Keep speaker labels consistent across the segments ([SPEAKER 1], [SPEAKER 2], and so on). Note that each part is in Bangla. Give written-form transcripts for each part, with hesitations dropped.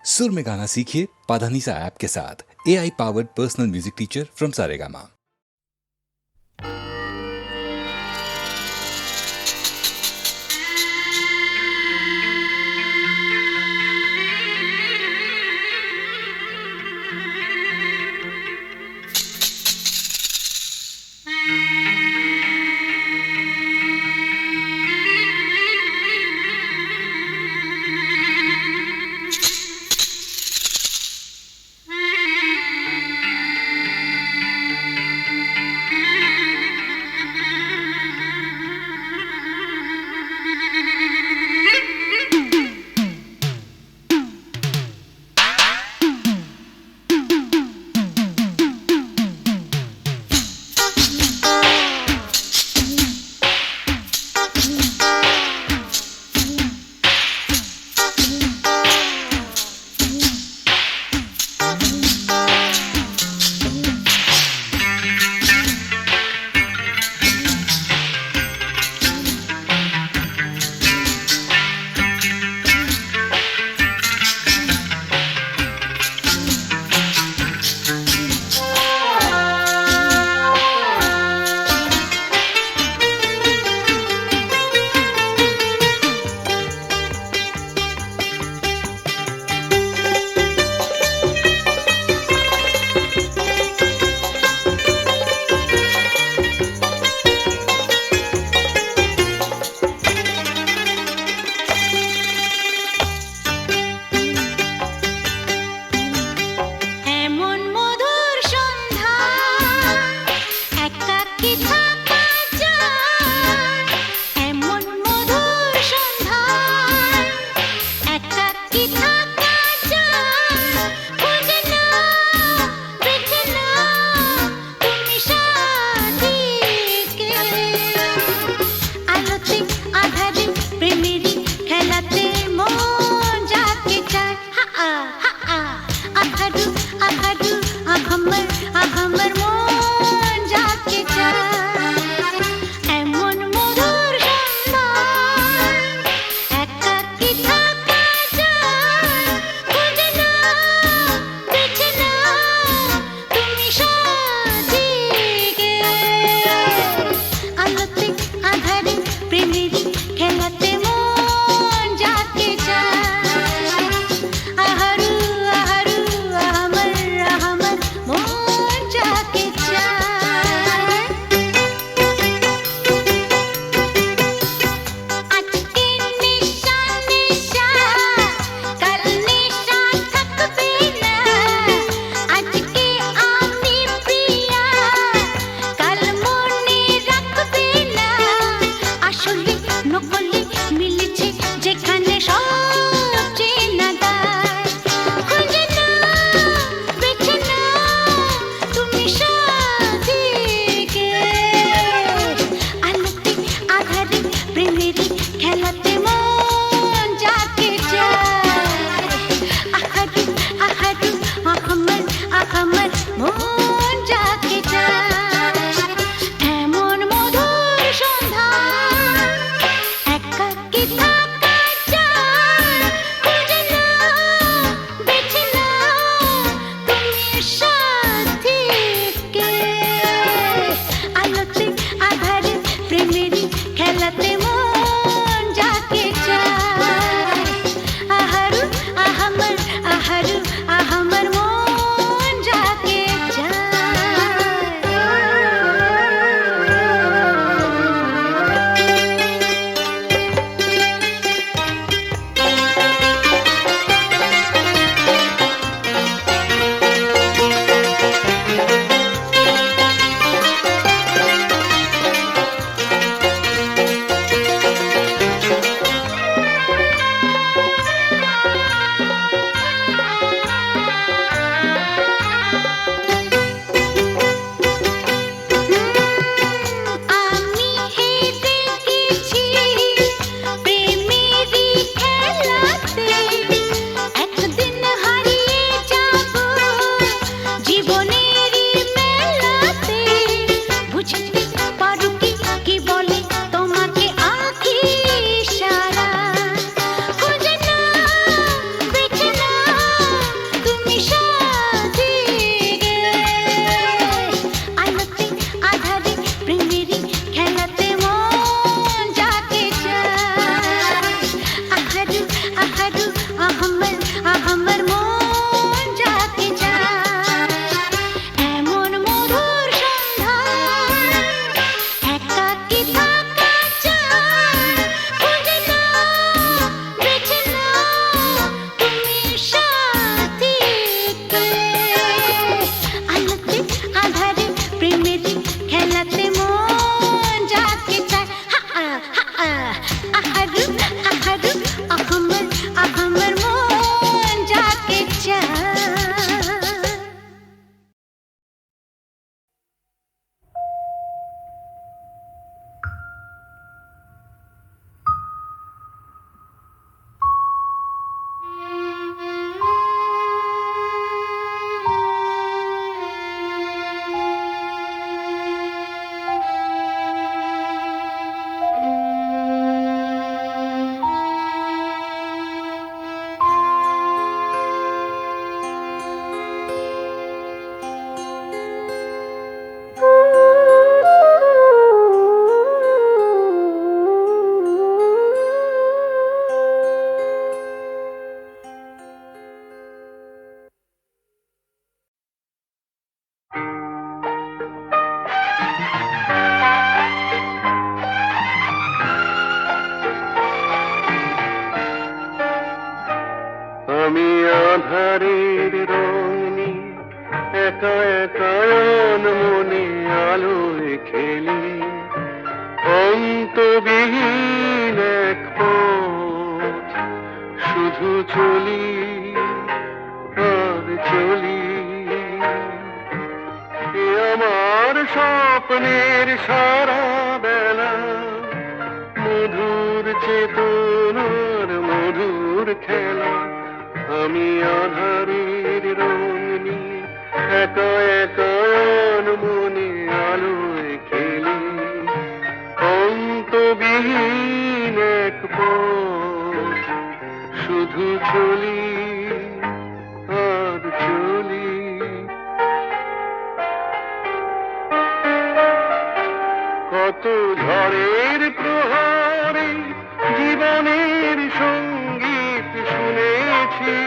[SPEAKER 1] सुर में गाना सीखिए पाधानीसा ऐप के साथ। AI powered personal music teacher from Saregama.
[SPEAKER 2] আধারের রং নিয়ে একা একা মনে আলোয় খেলি, অন্তবিহীন এক পথ শুধু চলি আর চলি। এ আমার স্বপ্নের সারা বেলা, মধুর চেতনার মধুর খেলা। আমি আধারের রং নিয়ে একা একা মনে আলোয় খেলি, অন্তবিহীন এক পথ শুধু চলি আর চলি। কত ঝড়ের প্রহরে জীবনের সঙ্গীত শুনেছি,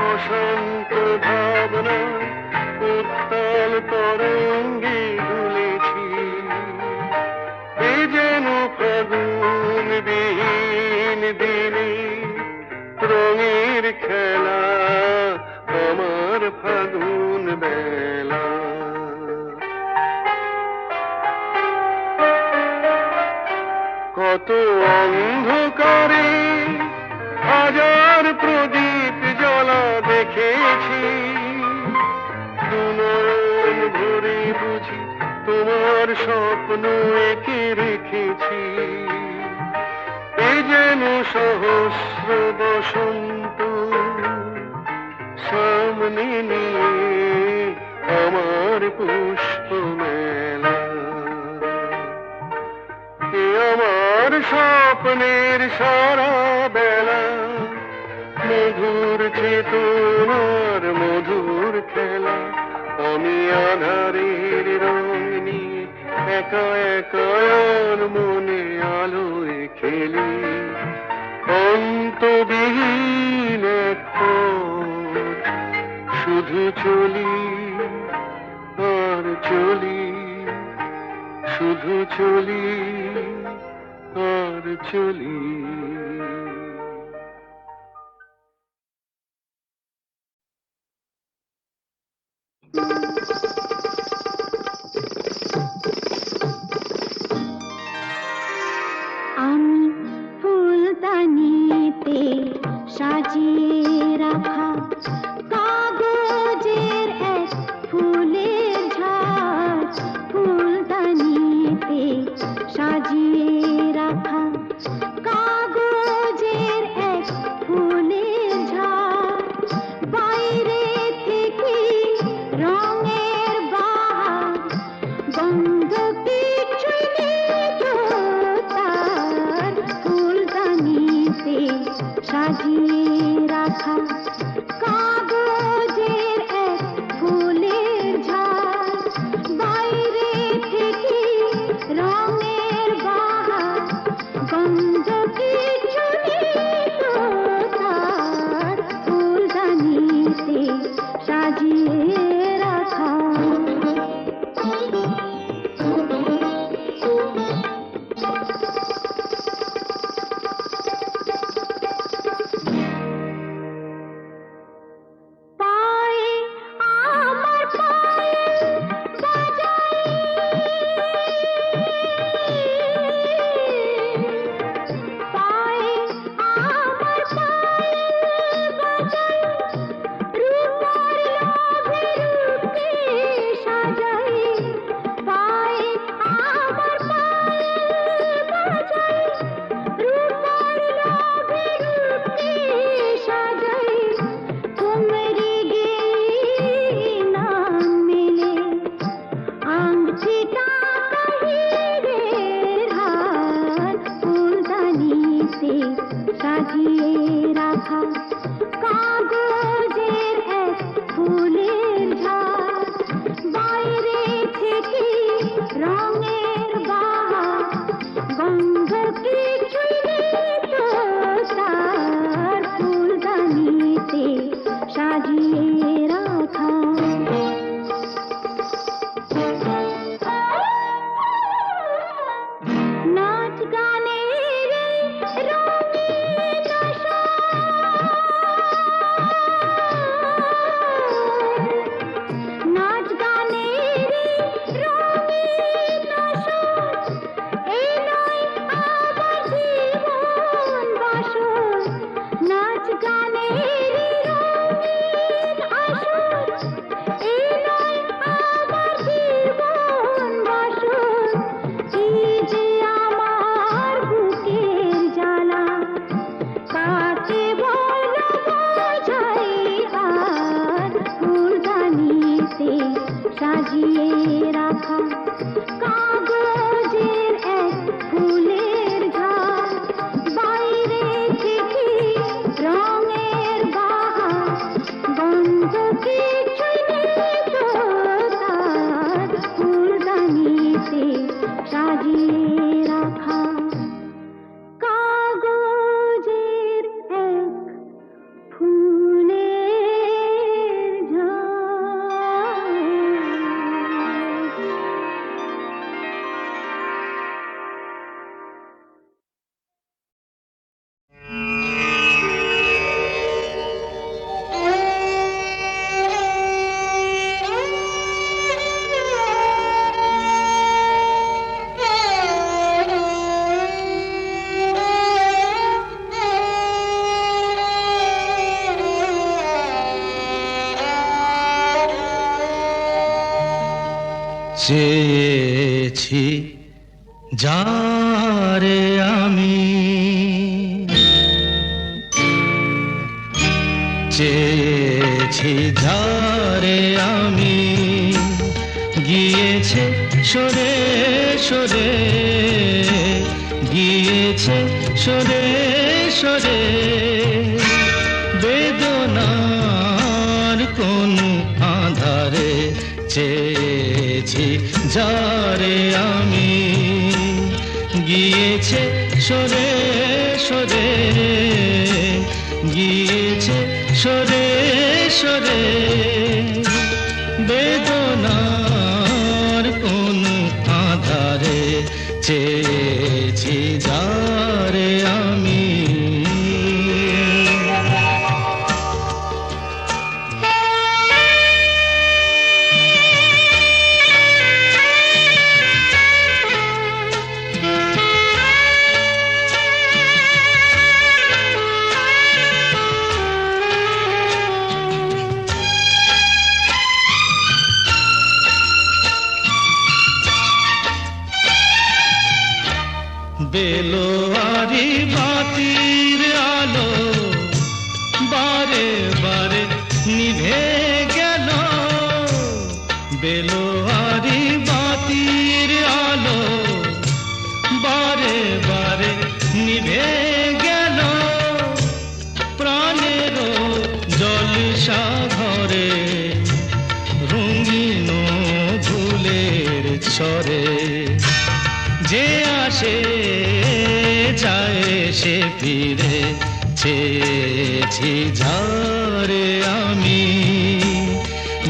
[SPEAKER 2] অশান্ত ভাবনা উত্তাল তরঙ্গে দুলেছি। এ যেন ফাগুন বিহীন দিনে রঙের খেলা, আমার ফাগুন বেলা। কত অন্ধকারে হাজার প্রদীপ জ্বলা দেখেছি, দুনয়ন ভরে বুঝি তোমার স্বপ্ন এঁকে রেখেছি। এ যেন সহস্র বসন্ত সামনে নিয়ে আমার পুষ্প মেলা। এ আমার স্বপ্নের সারা বেলা, মধুর চেতনার মধুর খেলা। আমি আধারের রং নিয়ে একা একা মনে আলোয় খেলি, অন্তবিহীন এক পথ শুধু চলি আর চলি, শুধু চলি আর চলি।
[SPEAKER 3] আমি ফুলদানিতে সাজিয়ে রাখা কাগজের এক ফুলের ঝাড়, ফুলদানিতে সাজিয়ে রাখা কাগজের এক ফুলের ঝাড়। বাইরে থেকে রঙের বাহার, গন্ধ কিছুই নেই তো তার। ফুলদানিতে সাজিয়ে রাখা কাগজের এক ফুলের ঝাড়। বাইরে থেকে রঙের বাহার, গন্ধ কিছু নেই তো তার। ফুলদানিতে সাজিয়ে রাখা। পায়ে আমার পায়েল বাজাই, পায়ে আমার পায়েল বাজাই, রূপার লোভে রূপকে সাজাই। পায়ে আমার পায়েল বাজাই, রূপার লোভে রূপকে সাজাই। তোমরি গেয়ে নাম মেলে আংটিটা কাহিরের হার। ফুলদানিতে সাজিয়ে রাখা কাগজের এক ফুলের ঝাড়। বাইরে থেকে রঙের বাহার, গন্ধ কিছুই নেই তো তার। ফুলদানিতে সাজিয়ে রাখা। নাচ গানের রঙিন আশা, সাজিয়ে রাখা কাগজের এক ফুলের ঝাড়, বাইরে চিঠি রঙের বাহার, গন্ধ কিছুই নেই তো তার, ফুলদানিতে সাজিয়ে রাখা কাগজের এক ফুলের ঝাড়।
[SPEAKER 4] চেয়েছি যারে আমি, চেয়েছি যারে আমি, গিয়েছে সরে সরে, গিয়েছে সরে সরে, বেদনার কোন আধারে চেয়েছি যারে আমি, গিয়েছে সরে সরে, গিয়েছে সরে সরে, বেদনার কোন আধারে চেয়েছি যারে আমি। বেলোয়ারি বাতির আলো বারে বারে নিভে গেল, বেলোয়ারি বাতির আলো বারে বারে নিভে গেল, প্রাণের জলসা ঘরে রঙিন ফুলের ছড়ে, যে আসে যায় সে ফিরে, চেয়েছি যারে আমি,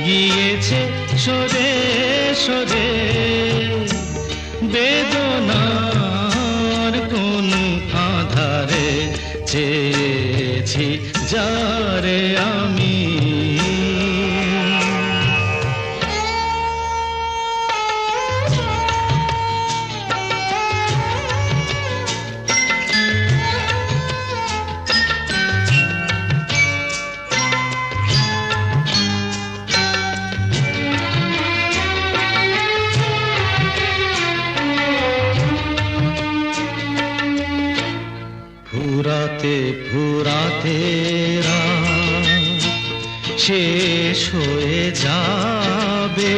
[SPEAKER 4] গিয়েছে সরে সরে, বেদনার কোন আধারে চেয়েছি যারে আমি। ফুরাতে ফুরাতে রাত শেষ হয়ে যাবে,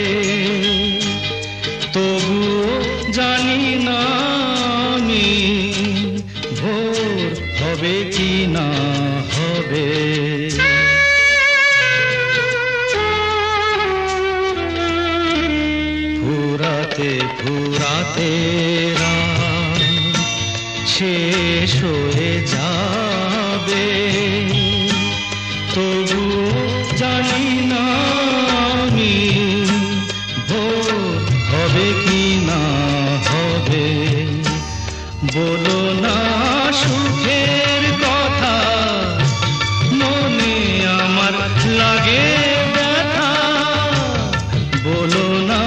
[SPEAKER 4] তবুও জানি না আমি ভোর হবে কি না হবে। ফুরাতে ফুরাতে রাত শেষ হয়ে যাবে, তবু জানি না আমি ভোর হবে কি না হবে। বলো না সুখের কথা, মনে আমার লাগে ব্যথা, বলো না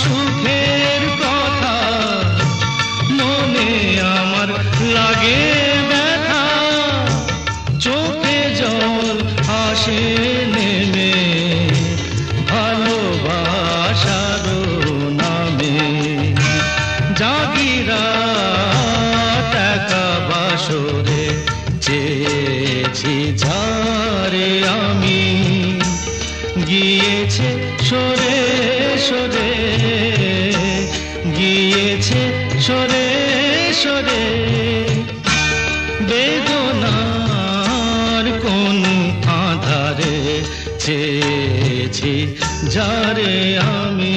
[SPEAKER 4] সুখের কথা, মনে আমার লাগে ব্যথা, চোখে জল আসে নেমে ভালোবাসার নামে, জাগিরা টাকা বাসরে চেয়েছি যারে আমি, গিয়েছে সরে সরে গিয়েছে সরে সরে বেদনার কোন আধারে চেয়েছি যারে আমি।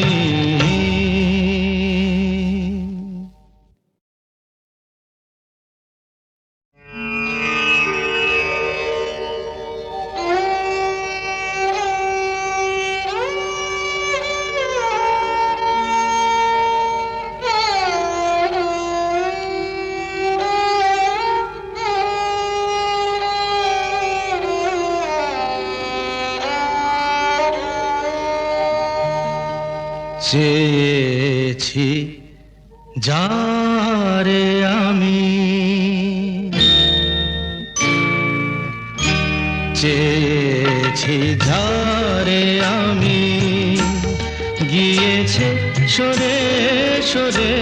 [SPEAKER 4] চেয়েছি যারে আমি, চেয়েছি যারে আমি, গিয়েছে সরে সরে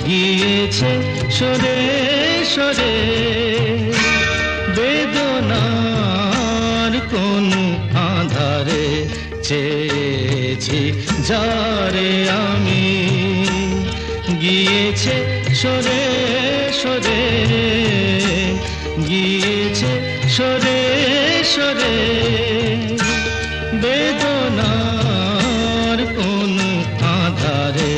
[SPEAKER 4] গিয়েছে সরে সরে বেদনার কোন আধারে চেয়েছি যারে আমি, গিয়েছে সরে সরে গিয়েছে সরে সরে বেদনার কোন আধারে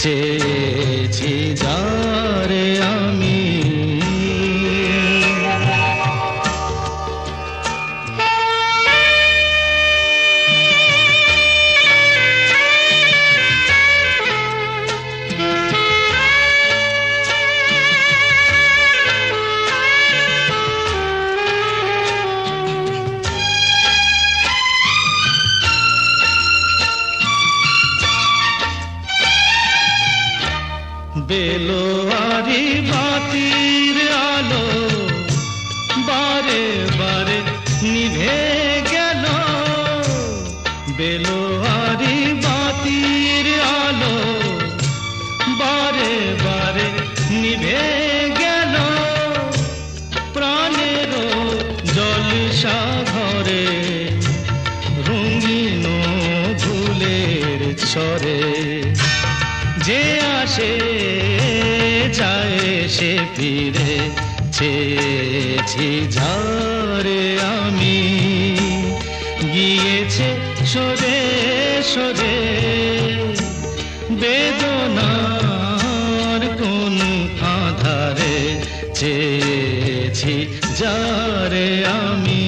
[SPEAKER 4] চেয়েছি যারে আমি। বেলোয়ারি বাতির আলো বারে বারে নিভে গেল, বেলোয়ারি বাতির আলো বারে বারে নিভে গেল, প্রাণেরও জলসা ঘরে রঙিন ফুলের ছড়ে, যে আসে যায় সে ফিরে চেয়েছি যারে আমি, গিয়েছে সরে সরে বেদনার কোন আধারে চেয়েছি যারে আমি।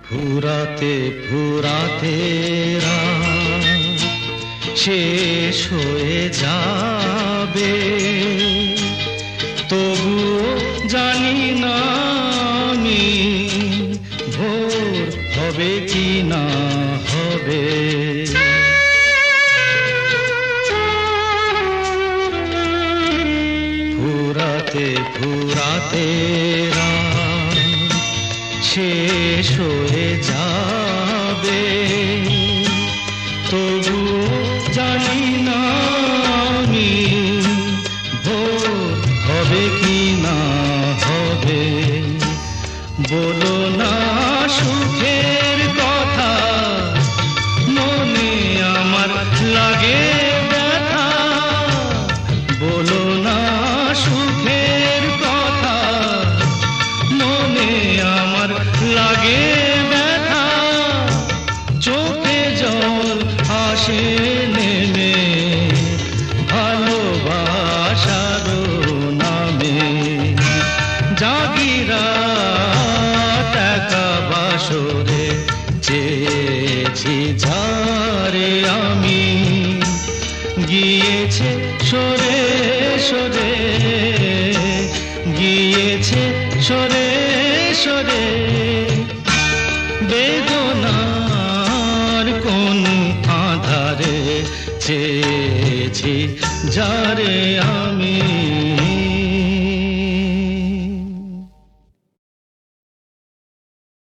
[SPEAKER 4] ফুরাতে ফুরাতে রাত শেষ হয়ে যাবে, তবুও জানি না আমি ভোর হবে কি না হবে। ফুরাতে ফুরাতে রাত শেষ হয়ে যাবে, তবুও জানি না আমি ভোর হবে কি না হবে। বলো না সুখের কথা, মনে আমার লাগে ব্যথা, বলো না সুখের কথা, মনে আমার লাগে ব্যথা, চোখে জল আসে নেমে ভালোবাসার নামে, জাগিরা টাকা বাসরে চেয়েছি যারে আমি, গিয়েছে সরে সরে গিয়েছে সরে সরে বেদনার কোন আধারে চেয়েছি যারে